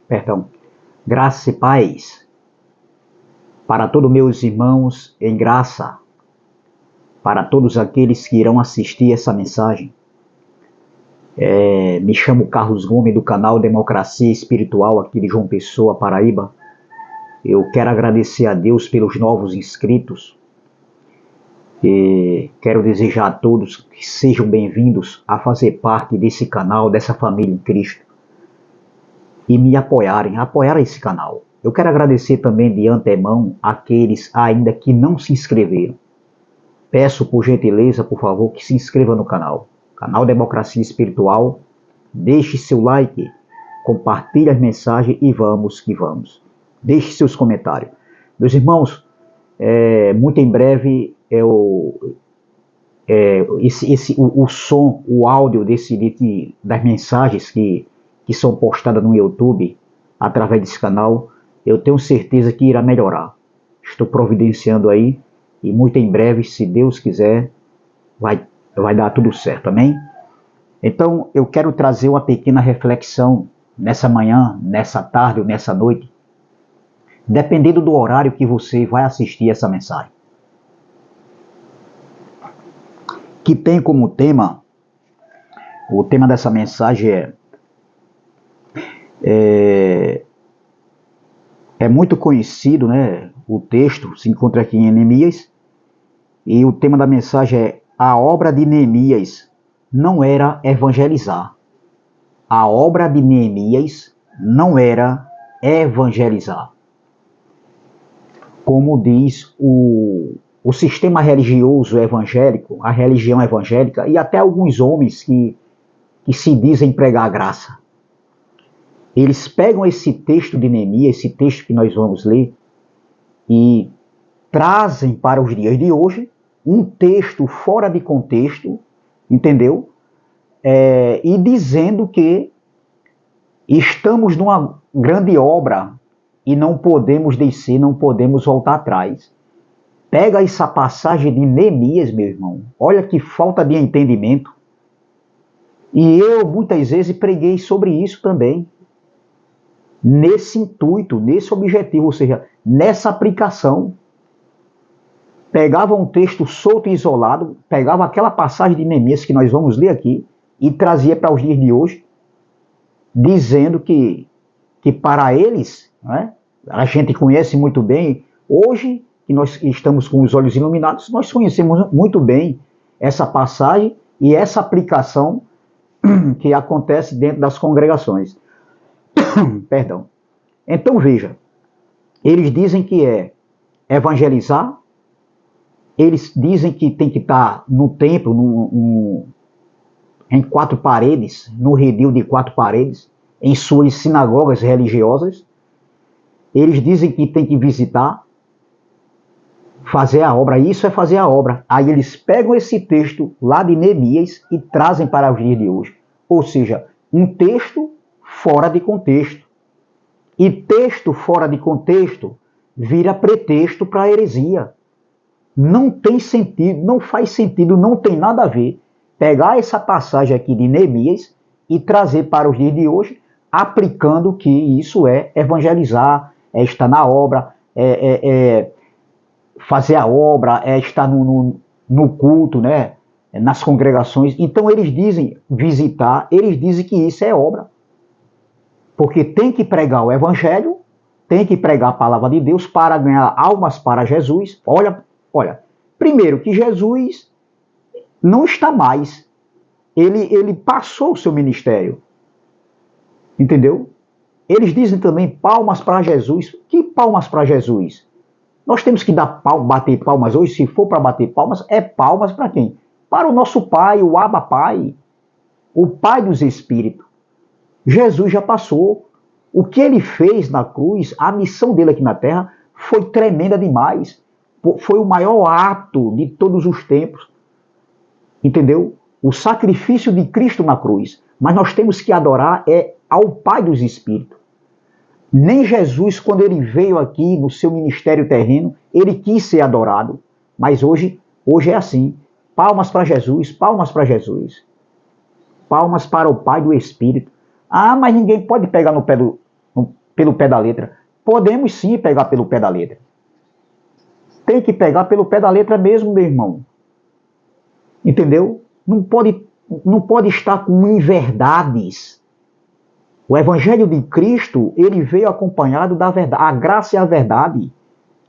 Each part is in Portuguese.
Perdão, graça e paz para todos meus irmãos em graça, para todos aqueles que irão assistir essa mensagem. Me chamo Carlos Gomes do canal Democracia Espiritual aqui de João Pessoa, Paraíba. Eu quero agradecer a Deus pelos novos inscritos e quero desejar a todos que sejam bem-vindos a fazer parte desse canal, dessa família em Cristo e me apoiarem esse canal. Eu quero agradecer também de antemão àqueles ainda que não se inscreveram. Peço por gentileza, por favor, que se inscreva no canal Democracia Espiritual, deixe seu like, compartilhe as mensagens e vamos que vamos. Deixe seus comentários. Meus irmãos, muito em breve o som, o áudio das mensagens que são postadas no YouTube através desse canal, eu tenho certeza que irá melhorar. Estou providenciando aí e muito em breve, se Deus quiser, vai dar tudo certo, amém? Então, eu quero trazer uma pequena reflexão nessa manhã, nessa tarde ou nessa noite, dependendo do horário que você vai assistir essa mensagem. Que tem como tema, o tema dessa mensagem é muito conhecido, né? O texto se encontra aqui em Neemias, e o tema da mensagem é: a obra de Neemias não era evangelizar. A obra de Neemias não era evangelizar. Como diz o sistema religioso evangélico, a religião evangélica, e até alguns homens que se dizem pregar a graça. Eles pegam esse texto de Neemias, esse texto que nós vamos ler, e trazem para os dias de hoje um texto fora de contexto, entendeu? E dizendo que estamos numa grande obra e não podemos descer, não podemos voltar atrás. Pega essa passagem de Neemias, meu irmão. Olha que falta de entendimento. E eu muitas vezes preguei sobre isso também. Nesse intuito, nesse objetivo, ou seja, nessa aplicação. Pegava um texto solto e isolado, pegava aquela passagem de Neemias que nós vamos ler aqui e trazia para os dias de hoje, dizendo que para eles, né, a gente conhece muito bem, hoje que nós estamos com os olhos iluminados, nós conhecemos muito bem essa passagem e essa aplicação que acontece dentro das congregações. Perdão. Então veja, eles dizem que é evangelizar, eles dizem que tem que estar no templo, em quatro paredes, no redil de quatro paredes, em suas sinagogas religiosas. Eles dizem que tem que visitar, fazer a obra. Isso é fazer a obra. Aí eles pegam esse texto lá de Neemias e trazem para os dias de hoje. Ou seja, um texto fora de contexto. E texto fora de contexto vira pretexto para a heresia. Não tem sentido, não faz sentido, não tem nada a ver pegar essa passagem aqui de Neemias e trazer para os dias de hoje, aplicando que isso é evangelizar, é estar na obra, fazer a obra, é estar no culto, né? Nas congregações. Então eles dizem visitar, eles dizem que isso é obra. Porque tem que pregar o evangelho, tem que pregar a palavra de Deus para ganhar almas para Jesus. Olha, primeiro que Jesus não está mais. Ele passou o seu ministério. Entendeu? Eles dizem também palmas para Jesus. Que palmas para Jesus? Nós temos que bater palmas hoje. Se for para bater palmas, é palmas para quem? Para o nosso Pai, o Abba Pai. O Pai dos Espíritos. Jesus já passou. O que ele fez na cruz, a missão dele aqui na terra, foi tremenda demais. Foi o maior ato de todos os tempos. Entendeu? O sacrifício de Cristo na cruz. Mas nós temos que adorar ao Pai dos Espíritos. Nem Jesus, quando ele veio aqui no seu ministério terreno, ele quis ser adorado. Mas hoje é assim. Palmas para Jesus, palmas para Jesus. Palmas para o Pai do Espírito. Ah, mas ninguém pode pegar no pé pelo pé da letra. Podemos sim pegar pelo pé da letra. Tem que pegar pelo pé da letra mesmo, meu irmão. Entendeu? Não pode estar com inverdades. O Evangelho de Cristo, ele veio acompanhado da verdade. A graça e a verdade.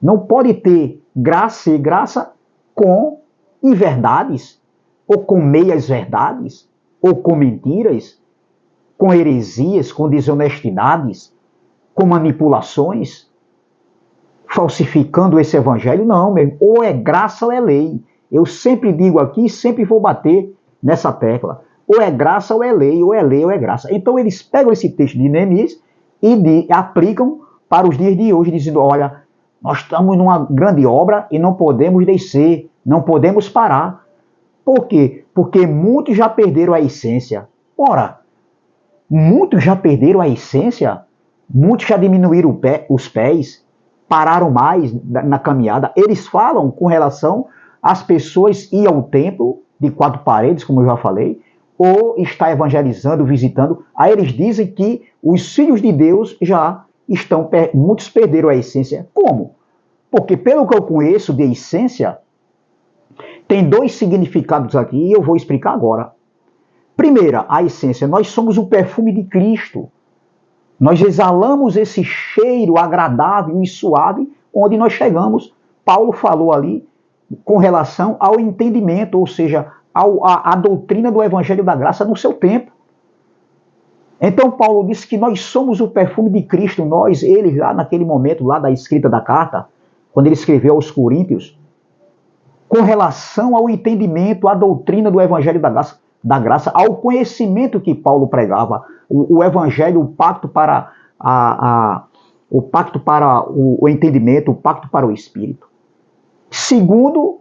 Não pode ter graça e graça com inverdades, ou com meias verdades, ou com mentiras, com heresias, com desonestidades, com manipulações, falsificando esse evangelho. Não, meu irmão. Ou é graça ou é lei. Eu sempre digo aqui, sempre vou bater nessa tecla. Ou é graça ou é lei, ou é lei ou é graça. Então eles pegam esse texto de Neemias e aplicam para os dias de hoje, dizendo, olha, nós estamos numa grande obra e não podemos descer, não podemos parar. Por quê? Porque muitos já perderam a essência. Ora, muitos já perderam a essência, muitos já diminuíram os pés, pararam mais na caminhada. Eles falam com relação às pessoas ir ao templo de 4 paredes, como eu já falei, ou está evangelizando, visitando. Aí eles dizem que os filhos de Deus já estão, muitos perderam a essência. Como? Porque pelo que eu conheço de essência, tem 2 significados aqui e eu vou explicar agora. Primeira, a essência. Nós somos o perfume de Cristo. Nós exalamos esse cheiro agradável e suave onde nós chegamos. Paulo falou ali com relação ao entendimento, ou seja, a doutrina do Evangelho da Graça no seu tempo. Então Paulo disse que nós somos o perfume de Cristo, nós, eles lá naquele momento, lá da escrita da carta, quando ele escreveu aos Coríntios, com relação ao entendimento, à doutrina do Evangelho da Graça, ao conhecimento que Paulo pregava, o Evangelho, o pacto para o entendimento, o pacto para o Espírito. Segundo,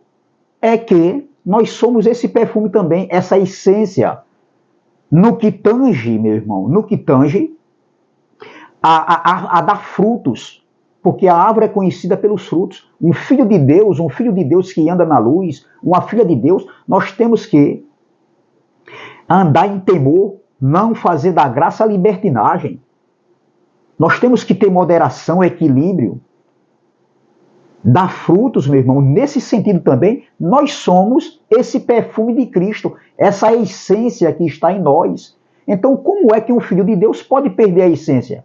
é que nós somos esse perfume também, essa essência, no que tange, meu irmão, no que tange a dar frutos, porque a árvore é conhecida pelos frutos. Um filho de Deus que anda na luz, uma filha de Deus, nós temos que andar em temor, não fazer da graça libertinagem. Nós temos que ter moderação, equilíbrio, dar frutos, meu irmão. Nesse sentido também, nós somos esse perfume de Cristo, essa essência que está em nós. Então, como é que um filho de Deus pode perder a essência?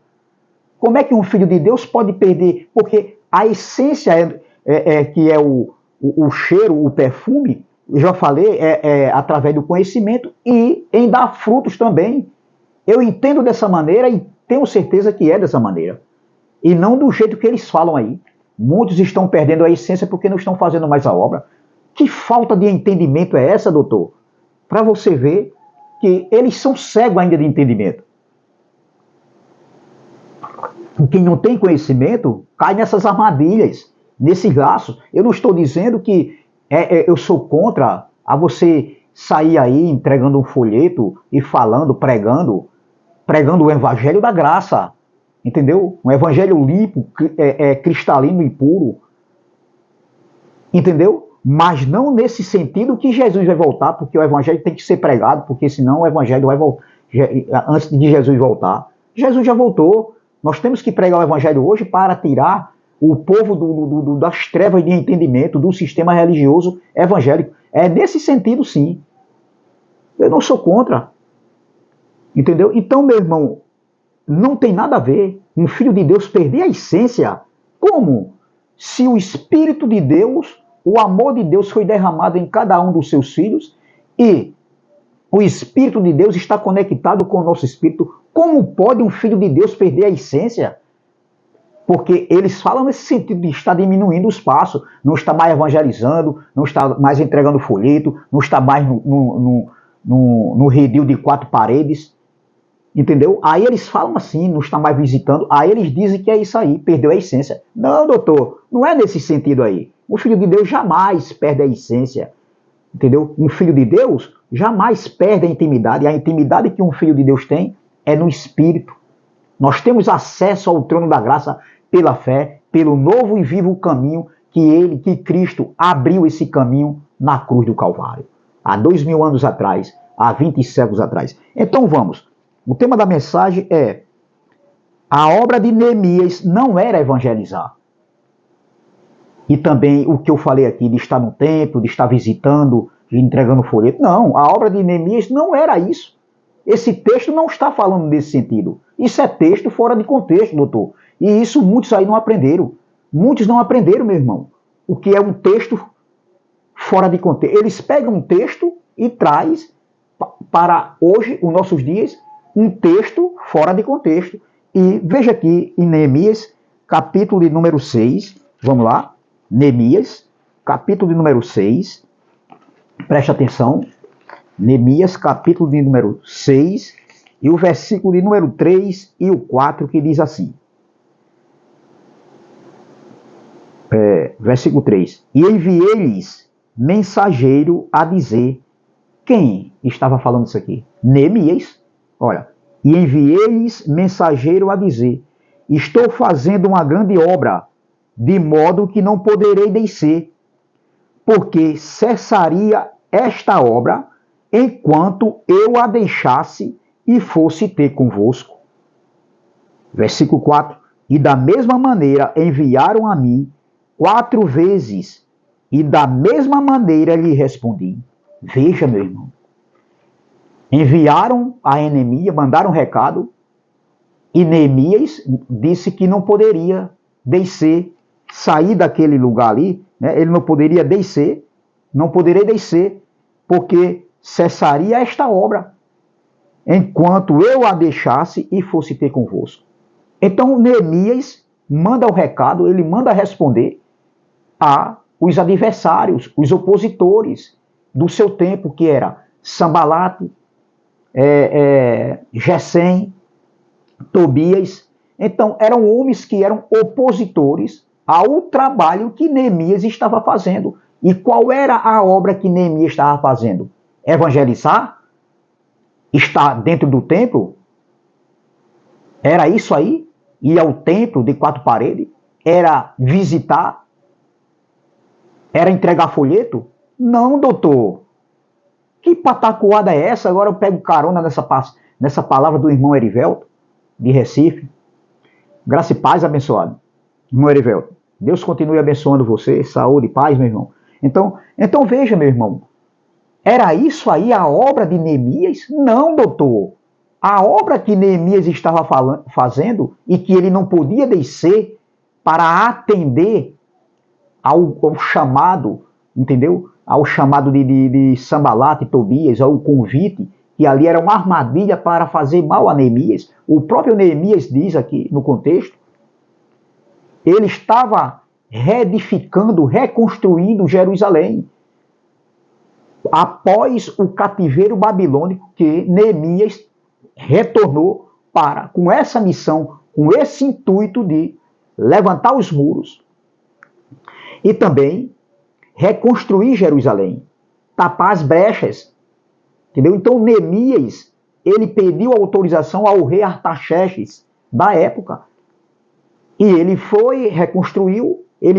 Como é que um filho de Deus pode perder? Porque a essência que é o cheiro, o perfume, eu já falei, através do conhecimento e em dar frutos também. Eu entendo dessa maneira e tenho certeza que é dessa maneira. E não do jeito que eles falam aí. Muitos estão perdendo a essência porque não estão fazendo mais a obra. Que falta de entendimento é essa, doutor? Para você ver que eles são cegos ainda de entendimento. Quem não tem conhecimento cai nessas armadilhas, nesses laços. Eu não estou dizendo que eu sou contra a você sair aí entregando um folheto e falando, pregando o evangelho da graça. Entendeu? Um evangelho limpo, cristalino e puro. Entendeu? Mas não nesse sentido que Jesus vai voltar, porque o evangelho tem que ser pregado, porque senão o evangelho vai voltar antes de Jesus voltar. Jesus já voltou. Nós temos que pregar o evangelho hoje para tirar o povo das trevas de entendimento, do sistema religioso evangélico. É nesse sentido, sim. Eu não sou contra. Entendeu? Então, meu irmão, não tem nada a ver um filho de Deus perder a essência. Como? Se o Espírito de Deus, o amor de Deus foi derramado em cada um dos seus filhos e o Espírito de Deus está conectado com o nosso Espírito, como pode um filho de Deus perder a essência? Porque eles falam nesse sentido de estar diminuindo os passos, não está mais evangelizando, não está mais entregando folheto, não está mais no redil de 4 paredes. Entendeu? Aí eles falam assim, não está mais visitando, aí eles dizem que é isso aí, perdeu a essência. Não, doutor, não é nesse sentido aí. O filho de Deus jamais perde a essência. Entendeu? Um filho de Deus jamais perde a intimidade, e a intimidade que um filho de Deus tem é no Espírito. Nós temos acesso ao trono da graça pela fé, pelo novo e vivo caminho que Cristo abriu esse caminho na cruz do Calvário. Há 2000 anos atrás, há 20 séculos atrás. Então vamos. O tema da mensagem é A obra de Neemias não era evangelizar. E também o que eu falei aqui de estar no templo, de estar visitando, de entregando folheto. Não, a obra de Neemias não era isso. Esse texto não está falando nesse sentido. Isso é texto fora de contexto, doutor. E isso muitos aí não aprenderam. Muitos não aprenderam, meu irmão, o que é um texto fora de contexto. Eles pegam um texto e traz para hoje, os nossos dias, um texto fora de contexto. E veja aqui em Neemias, capítulo de número 6, vamos lá, Neemias, capítulo de número 6, preste atenção, Neemias, capítulo de número 6, e o versículo de número 3 e o 4, que diz assim, versículo 3, e enviei-lhes mensageiro a dizer, quem estava falando isso aqui? Neemias, olha, e enviei-lhes mensageiro a dizer, estou fazendo uma grande obra, de modo que não poderei descer, porque cessaria esta obra, enquanto eu a deixasse e fosse ter convosco. Versículo 4, e da mesma maneira enviaram a mim 4 vezes, e da mesma maneira lhe respondi. Veja, meu irmão, enviaram a Neemias, mandaram um recado, e Neemias disse que não poderia descer, sair daquele lugar ali, né? Ele não poderia descer, porque cessaria esta obra, enquanto eu a deixasse e fosse ter convosco. Então Neemias manda o recado, ele manda responder a os adversários, os opositores do seu tempo, que era Sambalate, Gesem, Tobias. Então eram homens que eram opositores ao trabalho que Neemias estava fazendo. E qual era a obra que Neemias estava fazendo? Evangelizar? Estar dentro do templo? Era isso aí? Ir ao templo de 4 paredes? Era visitar? Era entregar folheto? Não, doutor. Que patacoada é essa? Agora eu pego carona nessa palavra do irmão Erivelto, de Recife. Graça e paz, abençoado. Irmão Erivelto, Deus continue abençoando você, saúde e paz, meu irmão. Então veja, meu irmão, era isso aí a obra de Neemias? Não, doutor. A obra que Neemias estava fazendo e que ele não podia descer para atender ao chamado, entendeu? Ao chamado de Sambalate, Tobias, ao convite, que ali era uma armadilha para fazer mal a Neemias. O próprio Neemias diz aqui no contexto, ele estava reedificando, reconstruindo Jerusalém. Após o cativeiro babilônico, que Neemias retornou com essa missão, com esse intuito de levantar os muros e também reconstruir Jerusalém, tapar as brechas, entendeu? Então Neemias, ele pediu autorização ao rei Artaxerxes da época, e ele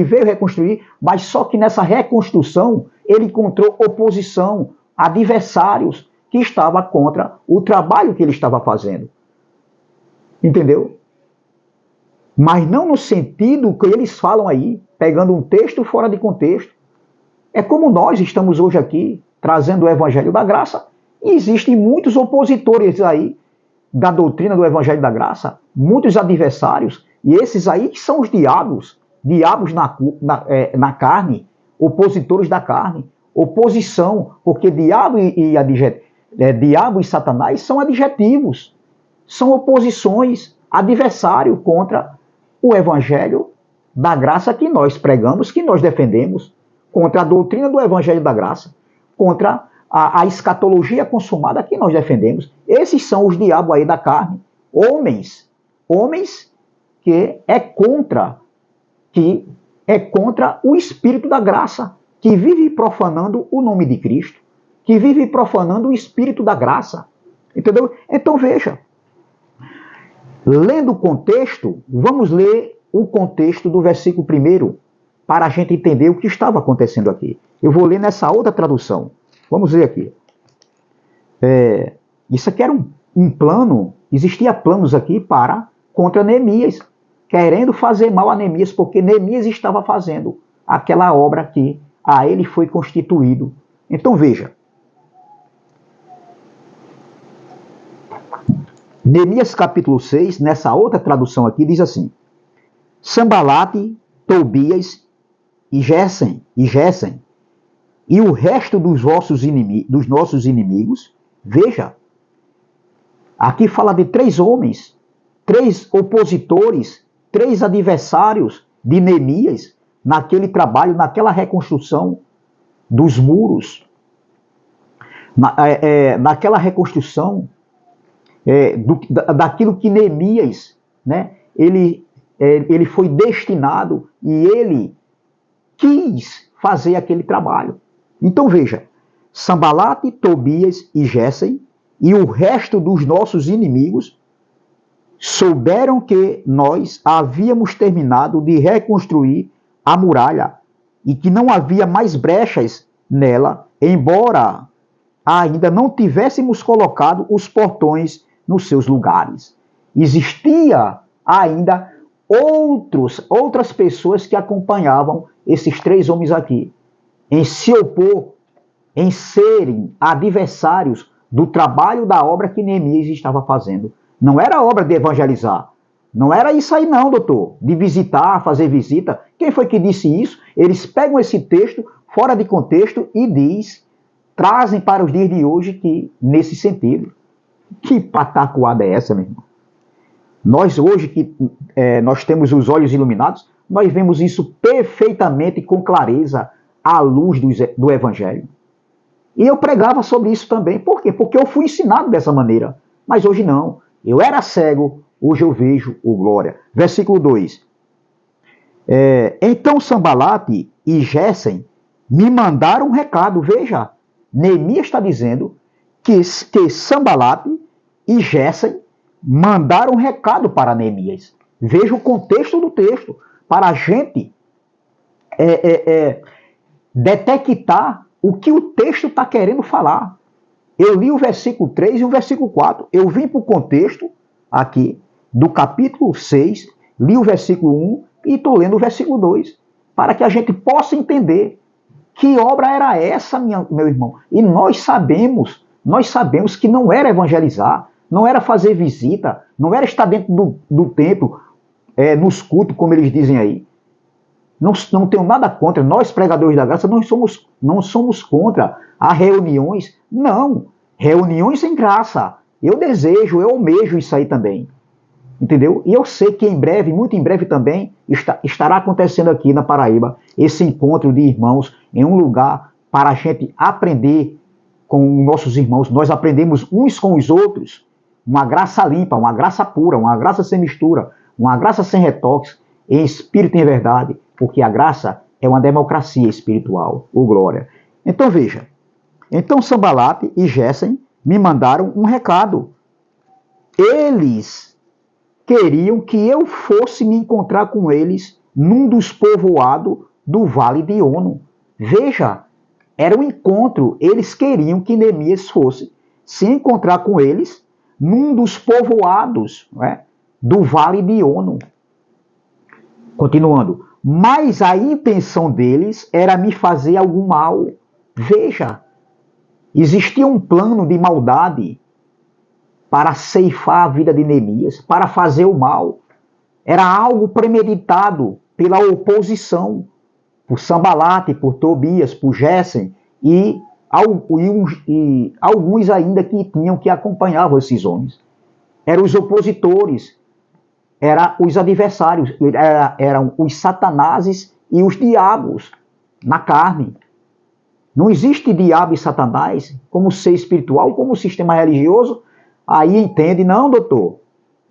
veio reconstruir, mas só que nessa reconstrução ele encontrou oposição, adversários que estavam contra o trabalho que ele estava fazendo. Entendeu? Mas não no sentido que eles falam aí, pegando um texto fora de contexto. É como nós estamos hoje aqui, trazendo o Evangelho da Graça, e existem muitos opositores aí da doutrina do Evangelho da Graça, muitos adversários, e esses aí que são os diabos na carne, opositores da carne, oposição, porque diabo e Satanás são adjetivos, são oposições, adversário contra o Evangelho da Graça que nós pregamos, que nós defendemos, contra a doutrina do Evangelho da Graça, contra a escatologia consumada que nós defendemos. Esses são os diabos aí da carne, homens que é contra o Espírito da Graça, que vive profanando o nome de Cristo, que vive profanando o Espírito da Graça. Entendeu? Então veja, lendo o contexto, vamos ler o contexto do versículo 1, para a gente entender o que estava acontecendo aqui. Eu vou ler nessa outra tradução. Vamos ver aqui. Isso aqui era um plano, existia planos aqui para contra Neemias, querendo fazer mal a Neemias, porque Neemias estava fazendo aquela obra que a ele foi constituído. Então veja, Neemias capítulo 6, nessa outra tradução aqui, diz assim: Sambalate, Tobias e Gesem e o resto dos nossos inimigos, veja, aqui fala de 3 homens, 3 opositores, 3 adversários de Neemias naquele trabalho, naquela reconstrução dos muros, naquela reconstrução daquilo que Neemias, né, ele foi destinado e ele quis fazer aquele trabalho. Então veja, Sambalate, Tobias e Gesem e o resto dos nossos inimigos souberam que nós havíamos terminado de reconstruir a muralha e que não havia mais brechas nela, embora ainda não tivéssemos colocado os portões nos seus lugares. Existia ainda outras pessoas que acompanhavam esses 3 homens aqui, em se opor, em serem adversários do trabalho da obra que Neemias estava fazendo. Não era a obra de evangelizar. Não era isso aí não, doutor, de visitar, fazer visita. Quem foi que disse isso? Eles pegam esse texto fora de contexto e trazem para os dias de hoje que, nesse sentido. Que patacoada é essa, meu irmão? Nós hoje que nós temos os olhos iluminados, nós vemos isso perfeitamente com clareza à luz do Evangelho. E eu pregava sobre isso também. Por quê? Porque eu fui ensinado dessa maneira. Mas hoje não. Eu era cego, hoje eu vejo o glória. Versículo 2. Então Sambalate e Gesem me mandaram um recado. Veja, Neemias está dizendo que Sambalate e Gesem mandaram um recado para Neemias. Veja o contexto do texto, para a gente detectar o que o texto está querendo falar. Eu li o versículo 3 e o versículo 4. Eu vim para o contexto aqui do capítulo 6, li o versículo 1 e estou lendo o versículo 2, para que a gente possa entender que obra era essa, meu irmão. E nós sabemos que não era evangelizar, não era fazer visita, não era estar dentro do templo, nos cultos, como eles dizem aí. Não tenho nada contra, nós pregadores da graça não somos contra as reuniões, não. Reuniões em graça. Eu almejo isso aí também. Entendeu? E eu sei que em breve, muito em breve também, estará acontecendo aqui na Paraíba esse encontro de irmãos em um lugar para a gente aprender com nossos irmãos. Nós aprendemos uns com os outros uma graça limpa, uma graça pura, uma graça sem mistura, uma graça sem retoques, em espírito e em verdade, porque a graça é uma democracia espiritual. Ô glória! Então veja, então Sambalate e Gesem me mandaram um recado. Eles queriam que eu fosse me encontrar com eles num dos povoados do Vale de Ono. Veja, era um encontro. Eles queriam que Neemias fosse se encontrar com eles num dos povoados, do Vale de Ono. Continuando. Mas a intenção deles era me fazer algum mal. Veja, existia um plano de maldade para ceifar a vida de Neemias, para fazer o mal. Era algo premeditado pela oposição, por Sambalate, por Tobias, por Gesem e alguns ainda que acompanhavam esses homens. Eram os opositores, eram os adversários, eram os satanases e os diabos na carne. Não existe diabo e satanás como ser espiritual, como sistema religioso. Aí entende, não, doutor,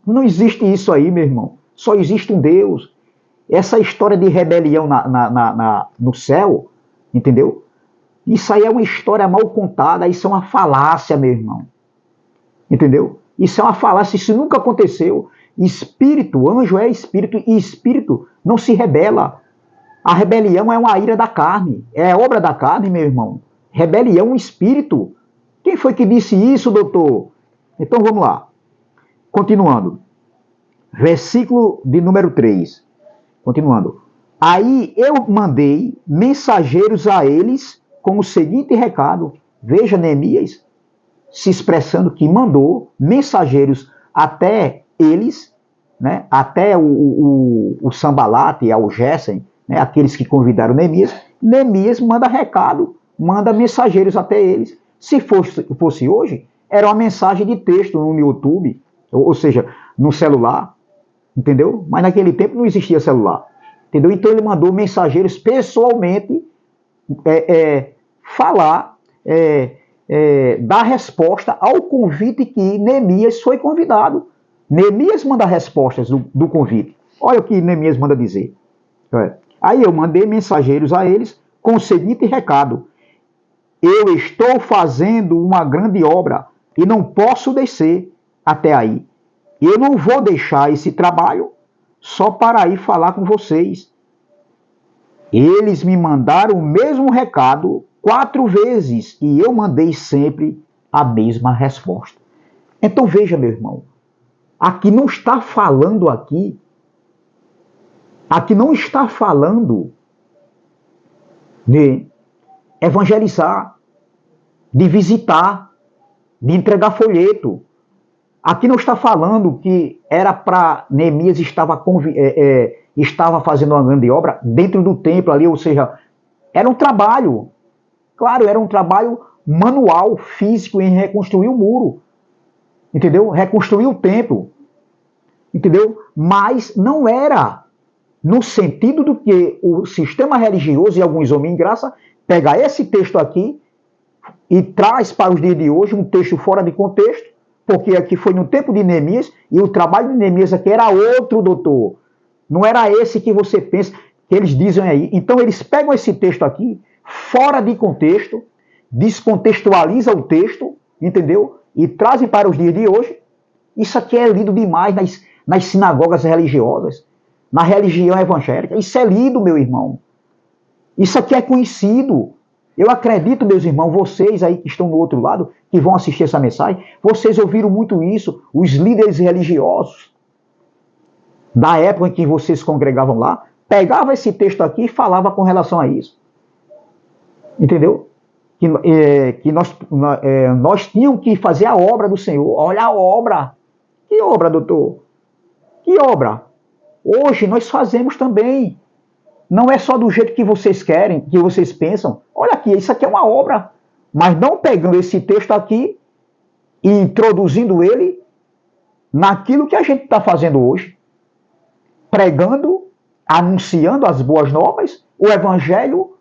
não existe isso aí, meu irmão. Só existe um Deus. Essa história de rebelião no céu, entendeu? Isso aí é uma história mal contada, isso é uma falácia, meu irmão. Entendeu? Isso é uma falácia, isso nunca aconteceu. Espírito, anjo é espírito, e espírito não se rebela. A rebelião é uma ira da carne, é obra da carne, meu irmão. Rebelião, espírito. Quem foi que disse isso, doutor? Então vamos lá. Continuando. versículo de número 3. Continuando. Aí eu mandei mensageiros a eles com o seguinte recado. Veja Neemias se expressando que mandou mensageiros até eles, né, até o Sanbalate e o Gessem, né, aqueles que convidaram Neemias. Neemias manda recado, manda mensageiros até eles. Se fosse hoje, era uma mensagem de texto no YouTube, ou seja, no celular, entendeu? Mas naquele tempo não existia celular, entendeu? Então ele mandou mensageiros pessoalmente falar, dar resposta ao convite que Neemias foi convidado. Neemias manda respostas do convite. Olha o que Neemias manda dizer. Aí eu mandei mensageiros a eles com o seguinte recado: eu estou fazendo uma grande obra e não posso descer até aí. Eu não vou deixar esse trabalho só para ir falar com vocês. Eles me mandaram o mesmo recado 4 vezes e eu mandei sempre a mesma resposta. Então veja, meu irmão, aqui não está falando de evangelizar, de visitar, de entregar folheto. Aqui não está falando que era para Neemias estava fazendo uma grande obra dentro do templo ali, ou seja, era um trabalho, claro, era um trabalho manual, físico, em reconstruir o muro, entendeu? Reconstruir o templo, entendeu? Mas não era no sentido do que o sistema religioso e alguns homens em graça pega esse texto aqui e traz para os dias de hoje um texto fora de contexto, porque aqui foi no tempo de Neemias, e o trabalho de Neemias aqui era outro, doutor. Não era esse que você pensa, que eles dizem aí. Então eles pegam esse texto aqui, fora de contexto, descontextualizam o texto, entendeu? E trazem para os dias de hoje. Isso aqui é lido demais nas sinagogas religiosas, na religião evangélica. Isso é lido, meu irmão. Isso aqui é conhecido. Eu acredito, meus irmãos, vocês aí que estão do outro lado, que vão assistir essa mensagem, vocês ouviram muito isso, os líderes religiosos da época em que vocês congregavam lá, pegavam esse texto aqui e falavam com relação a isso. Entendeu? Que nós tínhamos que fazer a obra do Senhor. Olha a obra. Que obra, doutor? Que obra? Hoje nós fazemos também. Não é só do jeito que vocês querem, que vocês pensam. Olha aqui, isso aqui é uma obra. Mas não pegando esse texto aqui e introduzindo ele naquilo que a gente está fazendo hoje. Pregando, anunciando as boas novas, o evangelho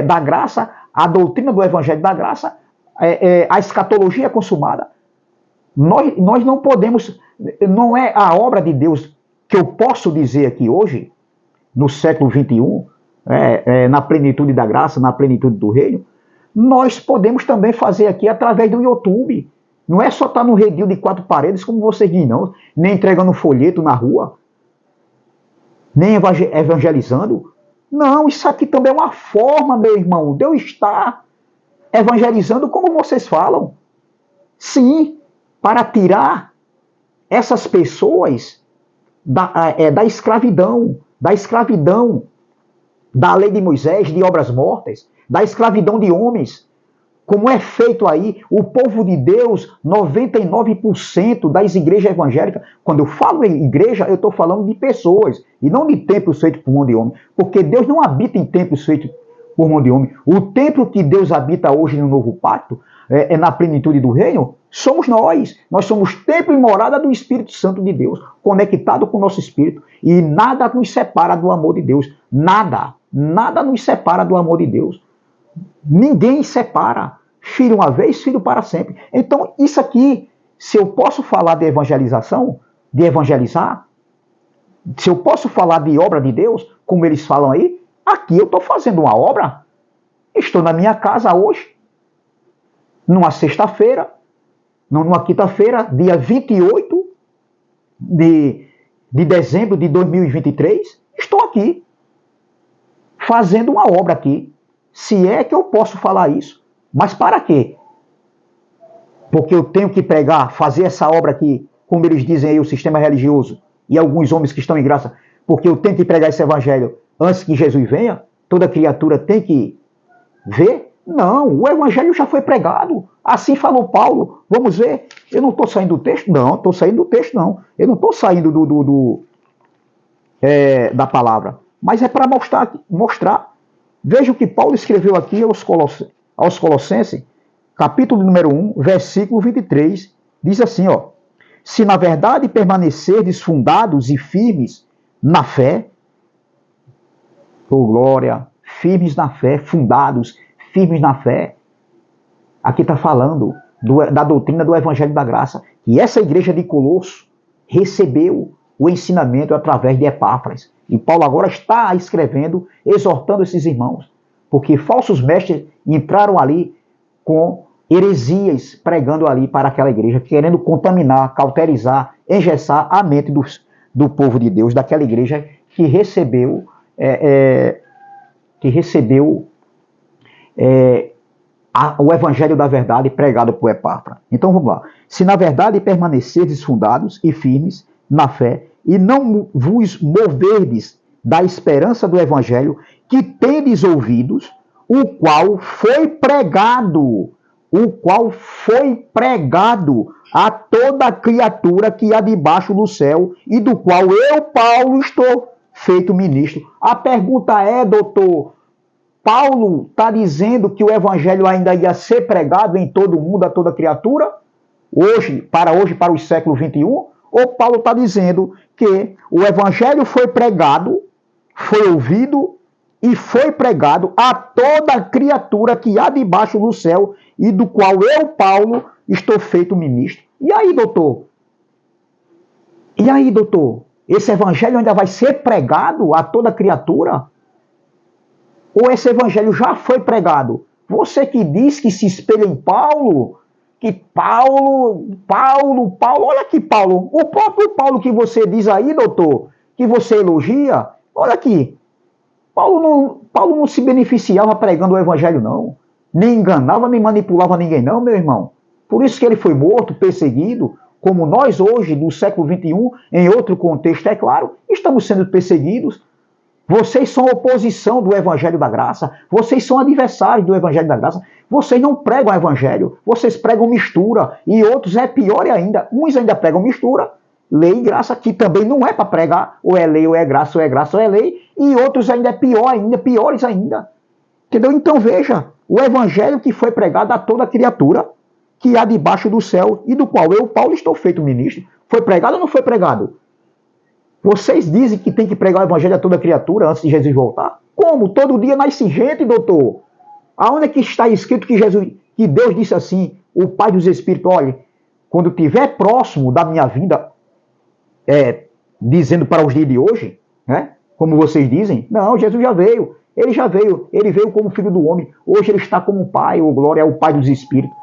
da graça, a doutrina do evangelho da graça, a escatologia consumada. Nós não podemos, não é a obra de Deus que eu posso dizer aqui hoje, no século XXI, na plenitude da graça, na plenitude do reino, nós podemos também fazer aqui através do YouTube. Não é só estar no redil de 4 paredes, como vocês dizem, não, nem entregando folheto na rua, nem evangelizando. Não, isso aqui também é uma forma, meu irmão, de eu estar evangelizando como vocês falam. Sim, para tirar essas pessoas da escravidão, da lei de Moisés, de obras mortas, da escravidão de homens. Como é feito aí, o povo de Deus, 99% das igrejas evangélicas, quando eu falo em igreja, eu estou falando de pessoas, e não de templos feitos por mão de homem, porque Deus não habita em templos feitos por mão de homem. O templo que Deus habita hoje no novo pacto, na plenitude do reino, somos nós. Nós somos templo e morada do Espírito Santo de Deus, conectado com o nosso espírito, e nada nos separa do amor de Deus. Nada nos separa do amor de Deus. Ninguém separa. Filho uma vez, filho para sempre. Então, isso aqui, se eu posso falar de evangelização, de evangelizar, se eu posso falar de obra de Deus, como eles falam aí, aqui eu estou fazendo uma obra. Estou na minha casa hoje, numa sexta-feira, numa quinta-feira, dia 28 de dezembro de 2023, estou aqui, fazendo uma obra aqui. Se é que eu posso falar isso. Mas para quê? Porque eu tenho que pregar, fazer essa obra aqui como eles dizem aí, o sistema religioso, e alguns homens que estão em graça, porque eu tenho que pregar esse evangelho antes que Jesus venha, toda criatura tem que ver? Não, o evangelho já foi pregado. Assim falou Paulo. Vamos ver. Eu não estou saindo do texto? Não, estou saindo do texto, não. Eu não estou saindo da palavra. Mas é para mostrar. Veja o que Paulo escreveu aqui aos Colossenses, capítulo número 1, versículo 23. Diz assim, ó. Se na verdade permanecerdes fundados e firmes na fé, oh glória, firmes na fé, fundados, firmes na fé. Aqui está falando da doutrina do Evangelho da Graça, que essa igreja de Colosso recebeu o ensinamento através de Epáfras. E Paulo agora está escrevendo, exortando esses irmãos, porque falsos mestres entraram ali com heresias, pregando ali para aquela igreja, querendo contaminar, cauterizar, engessar a mente do povo de Deus, daquela igreja que recebeu o evangelho da verdade pregado por Epáfras. Então vamos lá. Se na verdade permanecerdes fundados e firmes na fé, e não vos moverdes da esperança do evangelho que tendes ouvidos, o qual foi pregado a toda criatura que há debaixo do céu, e do qual eu, Paulo, estou feito ministro. A pergunta é, doutor, Paulo está dizendo que o evangelho ainda ia ser pregado em todo mundo, a toda criatura, hoje, para os séculos 21, ou Paulo está dizendo que o evangelho foi pregado, foi ouvido e foi pregado a toda criatura que há debaixo do céu, e do qual eu, Paulo, estou feito ministro. E aí, doutor? Esse evangelho ainda vai ser pregado a toda criatura? Ou esse evangelho já foi pregado? Você que diz que se espelha em Paulo, que Paulo, olha aqui, Paulo, o próprio Paulo que você diz aí, doutor, que você elogia, olha aqui, Paulo não se beneficiava pregando o evangelho, não. Nem enganava, nem manipulava ninguém, não, meu irmão. Por isso que ele foi morto, perseguido, como nós hoje, no século 21, em outro contexto, é claro, estamos sendo perseguidos. Vocês são oposição do evangelho da graça, vocês são adversários do evangelho da graça, vocês não pregam o evangelho, vocês pregam mistura, e outros é pior ainda, uns ainda pregam mistura, lei e graça, que também não é para pregar, ou é lei, ou é graça, ou é graça, ou é lei, e outros ainda é pior ainda, piores ainda. Entendeu? Então veja, o evangelho que foi pregado a toda criatura que há debaixo do céu, e do qual eu, Paulo, estou feito ministro. Foi pregado ou não foi pregado? Vocês dizem que tem que pregar o evangelho a toda criatura antes de Jesus voltar? Como? Todo dia nasce gente, doutor. Aonde é que está escrito que Deus disse assim, o Pai dos Espíritos, olha, quando estiver próximo da minha vinda, dizendo para os dias de hoje, né? Como vocês dizem, não, Jesus já veio, ele veio como filho do homem, hoje ele está como Pai, ou glória é o Pai dos Espíritos,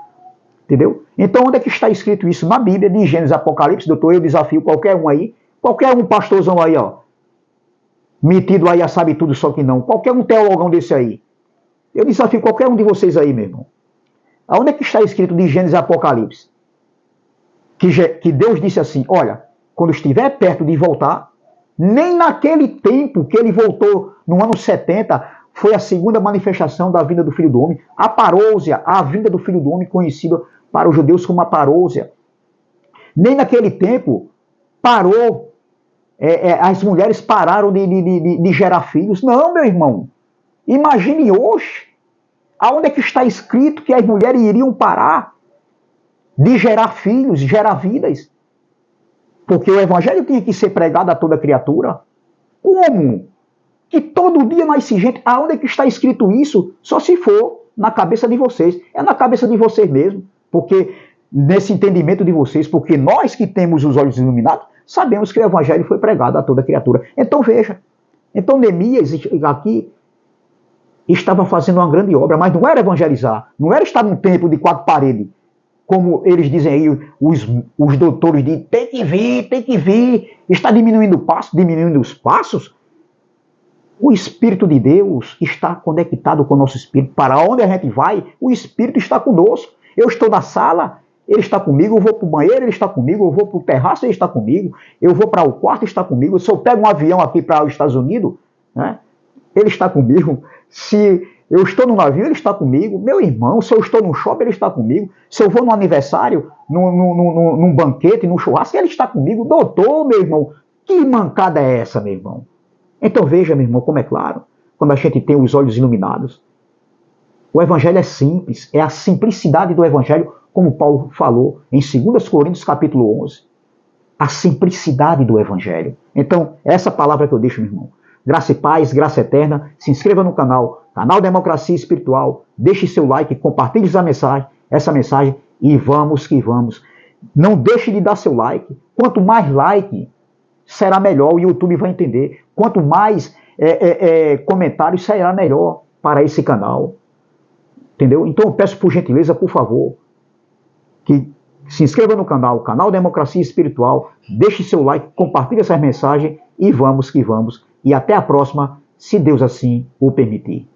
entendeu? Então onde é que está escrito isso? Na Bíblia, de Gênesis, Apocalipse, doutor, eu desafio qualquer um pastorzão aí, ó, metido aí a sabe tudo, só que não, qualquer um teologão desse aí, eu desafio qualquer um de vocês aí, meu irmão. Aonde é que está escrito de Gênesis e Apocalipse? Que Deus disse assim, olha, quando estiver perto de voltar, nem naquele tempo que ele voltou, no ano 70, foi a segunda manifestação da vinda do Filho do Homem, a parousia, a vinda do Filho do Homem, conhecida para os judeus como a parousia. Nem naquele tempo parou, as mulheres pararam de gerar filhos. Não, meu irmão. Imagine hoje, aonde é que está escrito que as mulheres iriam parar de gerar filhos, gerar vidas? Porque o evangelho tinha que ser pregado a toda criatura. Como? Que todo dia nasce gente. Aonde é que está escrito isso? Só se for na cabeça de vocês. É na cabeça de vocês mesmo. Porque, nesse entendimento de vocês, porque nós que temos os olhos iluminados, sabemos que o evangelho foi pregado a toda criatura. Então veja. Então Neemias aqui estava fazendo uma grande obra, mas não era evangelizar. Não era estar num templo de 4 paredes. Como eles dizem aí, os doutores dizem, tem que vir, está diminuindo o passo, diminuindo os passos. O Espírito de Deus está conectado com o nosso Espírito. Para onde a gente vai, o Espírito está conosco. Eu estou na sala, ele está comigo, eu vou para o banheiro, ele está comigo, eu vou para o terraço, ele está comigo, eu vou para o quarto, ele está comigo, se eu pego um avião aqui para os Estados Unidos, né, ele está comigo, se eu estou no navio, ele está comigo, meu irmão, se eu estou no shopping, ele está comigo, se eu vou num aniversário, num banquete, num churrasco, ele está comigo, doutor, meu irmão, que mancada é essa, meu irmão? Então veja, meu irmão, como é claro, quando a gente tem os olhos iluminados, o evangelho é simples, é a simplicidade do evangelho, como Paulo falou em 2 Coríntios capítulo 11. A simplicidade do evangelho. Então, essa palavra que eu deixo, meu irmão. Graça e paz, graça eterna. Se inscreva no canal Democracia Espiritual. Deixe seu like, compartilhe essa mensagem e vamos que vamos. Não deixe de dar seu like. Quanto mais like, será melhor. O YouTube vai entender. Quanto mais comentários, será melhor para esse canal. Entendeu? Então eu peço por gentileza, por favor, que se inscreva no canal Democracia Espiritual, deixe seu like, compartilhe essa mensagem e vamos que vamos. E até a próxima, se Deus assim o permitir.